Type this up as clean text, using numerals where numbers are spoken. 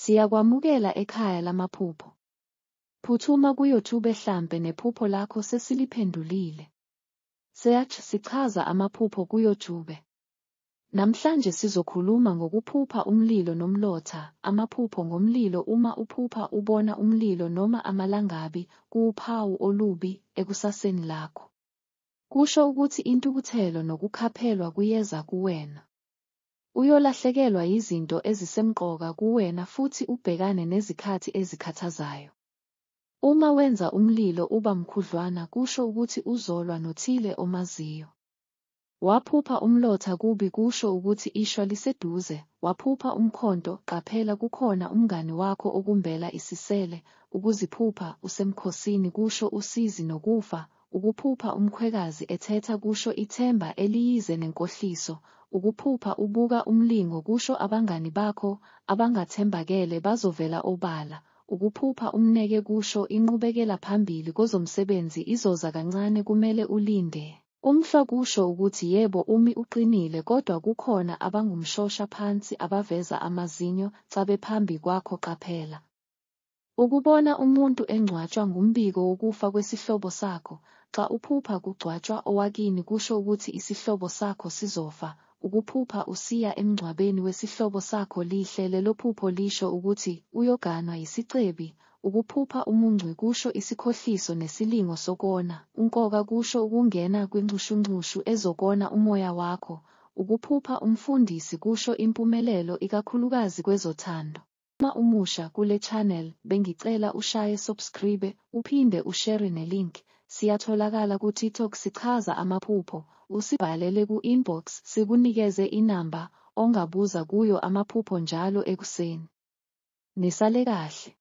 Siyakwamukela ekhaya lamaphupho. Phuthuma ku-YouTube hlampe nephupho lakho sesiliphendulile. Search sichaza amaphupho ku-YouTube. Namhlanje sizokhuluma ngokuphupha umlilo nomlotha. Amaphupho ngomlilo. Uma uphupha ubona umlilo noma amalangabi, kuwuphawu olubi ekusaseni lakho. Kusho ukuthi intukuthelo nokukhaphelwa kuyeza kuwena. Uyolahlekelwa yizinto ezisemqoka kuwena futhi ubhekane nezikhathi ezikhathazayo. Uma wenza umlilo uba mkhudlwana kusho ukuthi uzolwa nothile omaziyo. Waphupha umlotha kubi kusho ukuthi ishwa liseduze. Waphupha umkhonto, qaphela kukhona umngani wakho okumbela isisele. Ukuziphupha usemkhosini kusho usizi nokufa. Ukuphupha umkhwekazi ethetha kusho ithemba eliyize nenkohliso. Ukuphupha ubuka umlingo kusho abangani bakho abangathembakele bazovela obala. Ukuphupha umneke kusho inqubekela phambili kozomsebenzi izoza kancane kumele ulinde. Umhlwa kusho ukuthi yebo umi uqinile kodwa kukhona abangumshosha phansi abaveza amazinyo cabe phambi kwakho qaphela. Ukubona umuntu engcwatshwa ngumbiko wokufa kwesihlobo sakho. Xa uphupha kugcwatshwa owakini kusho ukuthi isihlobo sakho sizofa. Ukuphupha usiya emngcwabeni wesihlobo sakho lihle lelo phupho lisho ukuthi uyoganwa yisicebi. Ukuphupha umuncwi kusho isikhohliso nesilingo sokona. Unkoka kusho ukungena kwinxushunxushu ezokona umoya wakho. Ukuphupha umfundisi kusho impumelelo ikakhulukazi kwezothando. Uma umusha kule channel bengicela ushaye subscribe uphinde ushare nelink. Siyatholakala ku-TikTok sichaza amaphupho. Usibhalele ku-inbox sikunikeze inamba ongabuza kuyo amaphupho njalo ekuseni. Nisale kahle.